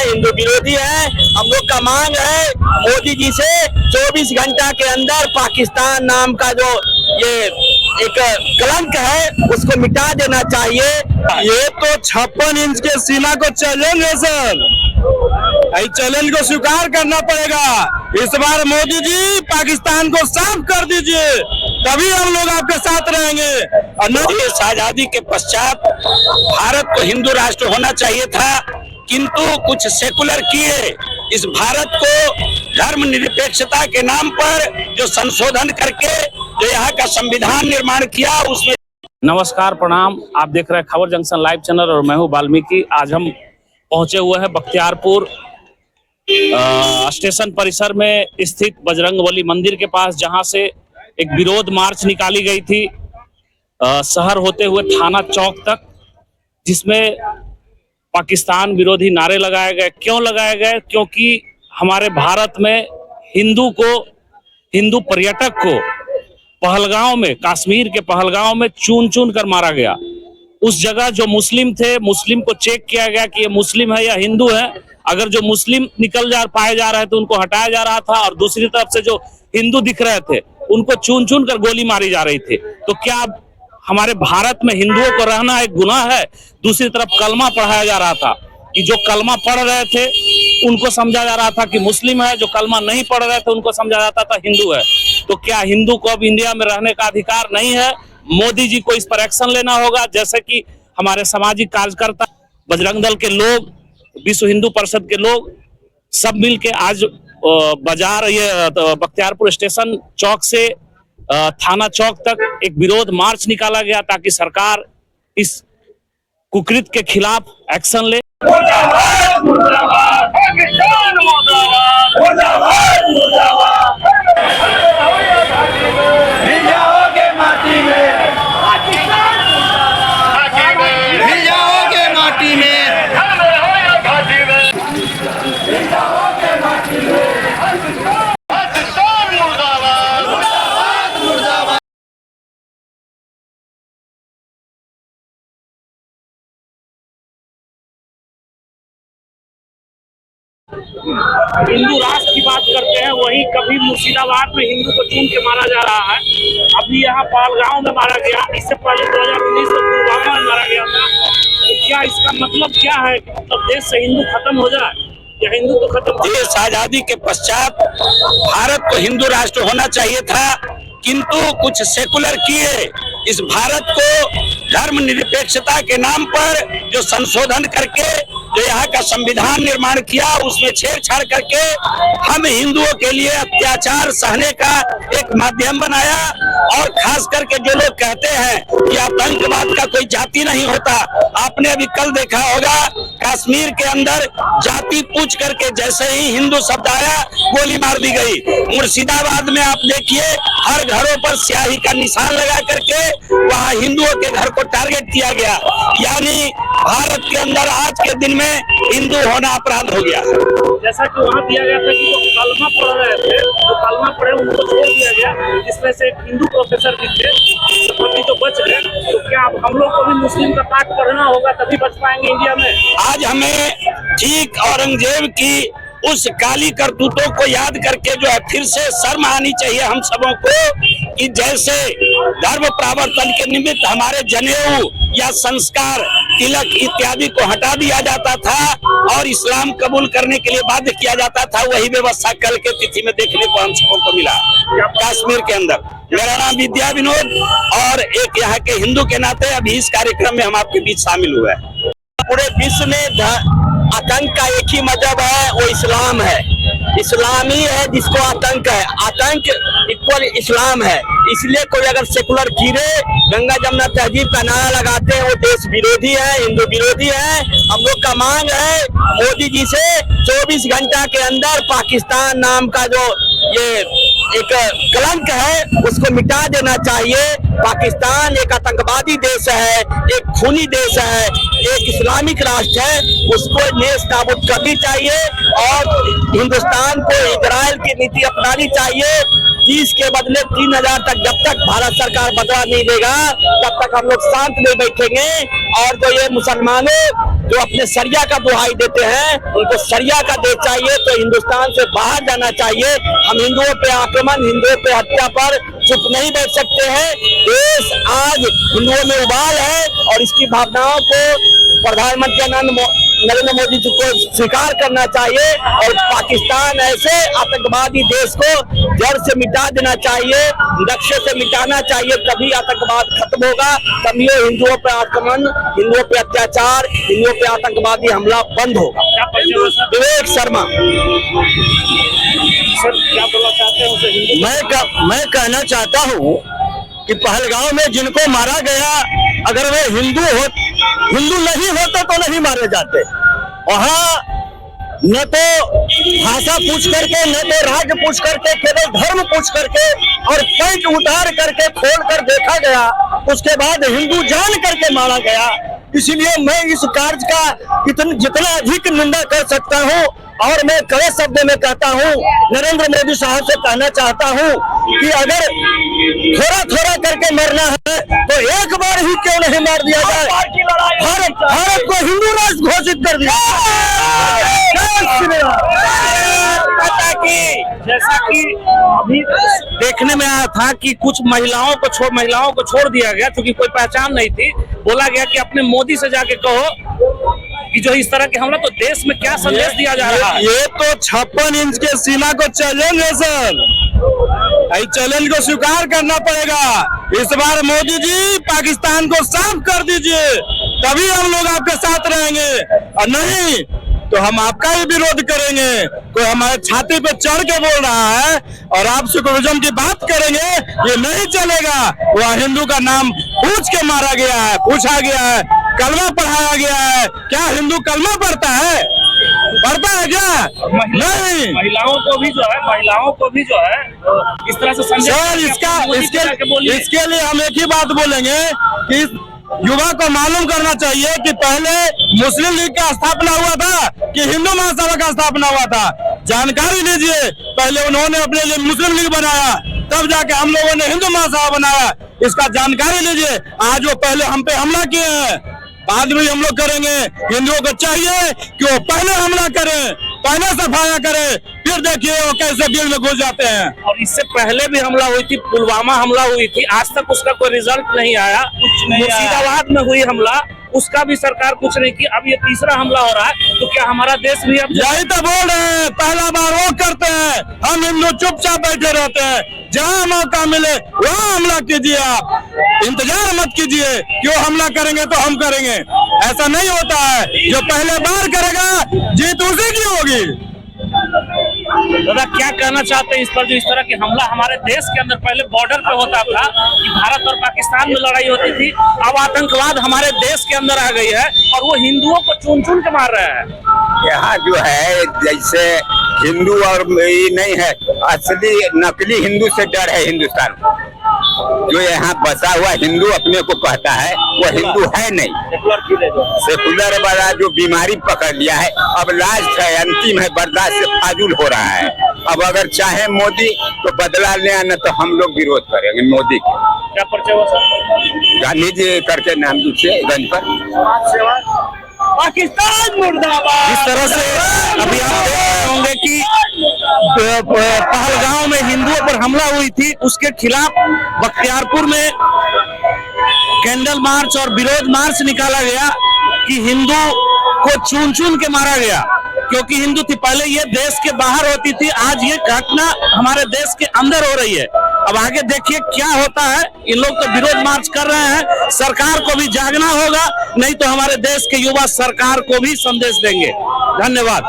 हिंदू विरोधी है। हम लोग का मांग है मोदी जी से 24 घंटा के अंदर पाकिस्तान नाम का जो ये एक कलंक है उसको मिटा देना चाहिए। ये तो 56 इंच के सीमा को चैलेंज है सर, इस चैलेंज को स्वीकार करना पड़ेगा। इस बार मोदी जी पाकिस्तान को साफ कर दीजिए, तभी हम लोग आपके साथ रहेंगे। देश आजादी के पश्चात भारत को हिंदू राष्ट्र होना चाहिए था, किंतु कुछ सेकुलर किए इस भारत को धर्मनिरपेक्षता के नाम पर जो संशोधन करके जो यहाँ का संविधान निर्माण किया उसमें। नमस्कार, प्रणाम। आप देख रहे हैं खबर जंक्शन लाइव चैनल और मैं हूं वाल्मीकि। आज हम पहुंचे हुए हैं बख्तियारपुर स्टेशन परिसर में स्थित बजरंगबली मंदिर के पास, जहां से एक विरोध मार्च निकाली गई थी शहर होते हुए थाना चौक तक, जिसमें पाकिस्तान विरोधी नारे लगाए गए। क्यों लगाए गए? क्योंकि हमारे भारत में हिंदू पर्यटक को पहलगांव में, कश्मीर के पहलगांव में चुन चुन कर मारा गया। उस जगह जो मुस्लिम थे, मुस्लिम को चेक किया गया कि ये मुस्लिम है या हिंदू है। अगर जो मुस्लिम पाए जा रहे थे उनको हटाया जा रहा था, और दूसरी तरफ से जो हिंदू दिख रहे थे उनको चुन चुन कर गोली मारी जा रही थी। तो क्या हमारे भारत में हिंदुओं को रहना एक गुनाह है? दूसरी तरफ कलमा पढ़ाया जा रहा था कि जो कलमा पढ़ रहे थे उनको समझा जा रहा था कि मुस्लिम है, जो कलमा नहीं पढ़ रहे थे उनको समझा जाता था हिंदू है। तो क्या हिंदू को अब इंडिया में रहने का अधिकार नहीं है? मोदी जी को इस पर एक्शन लेना होगा, जैसे कि हमारे सामाजिक कार्यकर्ता, बजरंग दल के लोग, विश्व हिंदू परिषद के लोग सब मिलके आज बख्तियारपुर स्टेशन चौक से थाना चौक तक एक विरोध मार्च निकाला गया, ताकि सरकार इस कुकृत के खिलाफ एक्शन ले। हिंदू राष्ट्र की बात करते हैं, वही कभी मुर्शिदाबाद में हिंदू को चुन के मारा जा रहा है। अभी यहाँ पालगांव में मारा गया, इससे पहले 2019 में पुलवामा में मारा गया था। तो क्या इसका मतलब क्या है? मतलब देश से हिंदू खत्म हो जाए या हिंदू तो खत्म? देश आजादी के पश्चात भारत को हिंदू राष्ट्र होना चाहिए था, किंतु कुछ सेकुलर किए इस भारत को धर्मनिरपेक्षता के नाम पर जो संशोधन करके जो यहाँ का संविधान निर्माण किया उसमें छेड़छाड़ करके हम हिंदुओं के लिए अत्याचार सहने का एक माध्यम बनाया। और खास करके जो लोग कहते हैं कि आतंकवाद का कोई जाति नहीं होता, आपने अभी कल देखा होगा कश्मीर के अंदर जाति पूछ करके जैसे ही हिंदू शब्द आया गोली मार दी गई। मुर्शिदाबाद में आप देखिए हर घरों पर स्याही का निशान लगा करके वहाँ हिंदुओं के घर को टारगेट किया गया। यानी भारत के अंदर आज के दिन में हिंदू होना अपराध हो गया। जैसा कि वहाँ दिया गया था कि जो कलमा पढ़ रहे थे, जो कलमा पढ़े उनको छोड़ दिया गया, जिसमें से एक हिंदू प्रोफेसर भी थे, जो बच गए। तो क्या हम लोग को भी मुस्लिम का पाठ पढ़ना होगा तभी बच पाएंगे इंडिया में? आज हमें ठीक औरंगजेब की उस काली करतूतों को याद करके जो है फिर से शर्म आनी चाहिए हम सबों को, कि जैसे धर्म प्रवर्तन के निमित्त हमारे जनेऊ या संस्कार, तिलक इत्यादि को हटा दिया जाता था और इस्लाम कबूल करने के लिए बाध्य किया जाता था। वही व्यवस्था कल के तिथि में देखने को हम सबों को मिला कश्मीर के अंदर। मेरा नाम विद्या विनोद, और एक यहाँ के हिंदू के नाते अभी इस कार्यक्रम में हम आपके बीच शामिल हुए हैं। पूरे विश्व में आतंक का एक ही मजहब है, वो इस्लाम है। इस्लाम ही है जिसको आतंक है, आतंक इक्वल इस्लाम है। इसलिए कोई अगर सेकुलर कीड़े गंगा जमुना तहजीब का नारा लगाते हैं वो देश विरोधी है, हिंदू विरोधी है। हम लोग का मांग है मोदी जी से 24 घंटा के अंदर पाकिस्तान नाम का जो ये एक कलंक है उसको मिटा देना चाहिए। पाकिस्तान एक आतंकवादी देश है, एक खूनी देश है, एक इस्लामिक राष्ट्र है उसको नेस नाबूद करनी चाहिए और हिंदुस्तान को इजराइल की नीति अपनानी चाहिए। 30 के बदले 3000 तक जब तक भारत सरकार बदला नहीं देगा तब तक हम लोग शांत नहीं बैठेंगे। और जो ये मुसलमानों जो अपने शरिया का दुहाई देते हैं उनको शरिया का देश चाहिए, तो हिंदुस्तान से बाहर जाना चाहिए। हम हिंदुओं पे आक्रमण, हिंदुओं पे हत्या पर चुप नहीं बैठ सकते हैं। देश आज हिंदुओं में उबाल है और इसकी भावनाओं को प्रधानमंत्री नरेंद्र मोदी जी को स्वीकार करना चाहिए और पाकिस्तान ऐसे आतंकवादी देश को जड़ से मिटा देना चाहिए, नक्शे से मिटाना चाहिए। तभी आतंकवाद खत्म होगा, तभी हिंदुओं पर आक्रमण, हिंदुओं पे अत्याचार, हिंदुओं पे आतंकवादी हमला बंद होगा। विवेक शर्मा। सर क्या बोलना चाहते हैं उसे? मैं कहना चाहता हूँ कि पहलगांव में जिनको मारा गया, अगर वे हिंदू नहीं होते तो नहीं मारे जाते। वहाँ न तो भाषा पूछ करके, न तो राज्य पूछ करके, केवल धर्म पूछ करके और पैंट उतार करके खोल कर देखा गया, उसके बाद हिंदू जान करके मारा गया। इसीलिए मैं इस कार्य का जितना अधिक निंदा कर सकता हूँ और मैं कड़े शब्द में कहता हूँ, नरेंद्र मोदी साहब से कहना चाहता हूँ कि अगर थोड़ा थोड़ा करके मरना है तो एक बार ही क्यों नहीं मार दिया जाए। भारत को हिंदू राष्ट्र घोषित कर दिया। जैसा कि अभी देखने में आया था कि कुछ महिलाओं को छोड़ दिया गया क्योंकि कोई पहचान नहीं थी। बोला गया कि अपने मोदी से जाके कहो कि जो इस तरह के हमला, तो देश में क्या संदेश दिया जा रहा है? ये तो 56 इंच के सीमा को चैलेंज है सर, इस चैलेंज को स्वीकार करना पड़ेगा। इस बार मोदी जी पाकिस्तान को साफ कर दीजिए, तभी हम लोग आपके साथ रहेंगे, और नहीं तो हम आपका ही विरोध करेंगे। कोई हमारे छाती पे चढ़ के बोल रहा है और आप सेकुलरिज्म की बात करेंगे, ये नहीं चलेगा। वह हिंदू का नाम पूछ के मारा गया है, पूछा गया है, कलमा पढ़ाया गया है। क्या हिंदू कलमा पढ़ता है क्या? नहीं। महिलाओं को भी जो है इस तरह से सर, इसके लिए हम एक ही बात बोलेंगे कि युवा को मालूम करना चाहिए कि पहले मुस्लिम लीग का स्थापना हुआ था कि हिंदू महासभा का स्थापना हुआ था। जानकारी लीजिए, पहले उन्होंने अपने लिए मुस्लिम लीग बनाया, तब जाके हम लोगों ने हिंदू महासभा बनाया। इसका जानकारी लीजिए। आज वो पहले हम पे हमला किए हैं, बाद में हम लोग करेंगे। हिंदुओं को चाहिए कि वो पहले हमला करें, पहले सफाया करें, फिर देखिए वो कैसे दिल में घुस जाते हैं। और इससे पहले भी हमला हुई थी, पुलवामा हमला हुई थी, आज तक उसका कोई रिजल्ट नहीं आया। मुर्शिदाबाद में हुई हमला, उसका भी सरकार कुछ नहीं की। अब ये तीसरा हमला हो रहा है, तो क्या हमारा देश भी अब यही तो बोल रहे हैं, पहला बार वो करते हैं, हम हिंदू चुपचाप बैठे रहते हैं। जहाँ मौका मिले वहाँ हमला कीजिए, आप इंतजार मत कीजिए कि वो हमला करेंगे तो हम करेंगे। ऐसा नहीं होता है, जो पहले बार करेगा जीत उसी की होगी। दादा क्या कहना चाहते हैं इस पर, जो इस तरह की हमला हमारे देश के अंदर पहले बॉर्डर पे होता था कि भारत और पाकिस्तान में लड़ाई होती थी, अब आतंकवाद हमारे देश के अंदर आ गई है और वो हिंदुओं को चुन चुन के मार रहे हैं। यहाँ जो है जैसे हिंदू और ये नहीं है, असली नकली हिंदू से डर है हिंदुस्तान को। जो यहाँ बसा हुआ हिंदू अपने को कहता है वो हिंदू है नहीं, सेकुलर वाला जो बीमारी पकड़ लिया है। अब लास्ट है, अंतिम है, बर्दाश्त से फाजुल हो रहा है। अब अगर चाहे मोदी तो बदला ले, न तो हम लोग विरोध करेंगे मोदी के। क्या परिचय हुआ सर? गांधी जी करके नाम लिखिए गंज पर। पाकिस्तान मुर्दाबाद। इस तरह से अभी आप देख रहे होंगे कि पहलगांव में हिंदुओं पर हमला हुई थी, उसके खिलाफ बख्तियारपुर में कैंडल मार्च और विरोध मार्च निकाला गया कि हिंदू को चुन चुन के मारा गया, क्योंकि हिंदू थी। पहले ये देश के बाहर होती थी, आज ये घटना हमारे देश के अंदर हो रही है। अब आगे देखिए क्या होता है। इन लोग तो विरोध मार्च कर रहे हैं, सरकार को भी जागना होगा, नहीं तो हमारे देश के युवा सरकार को भी संदेश देंगे। धन्यवाद।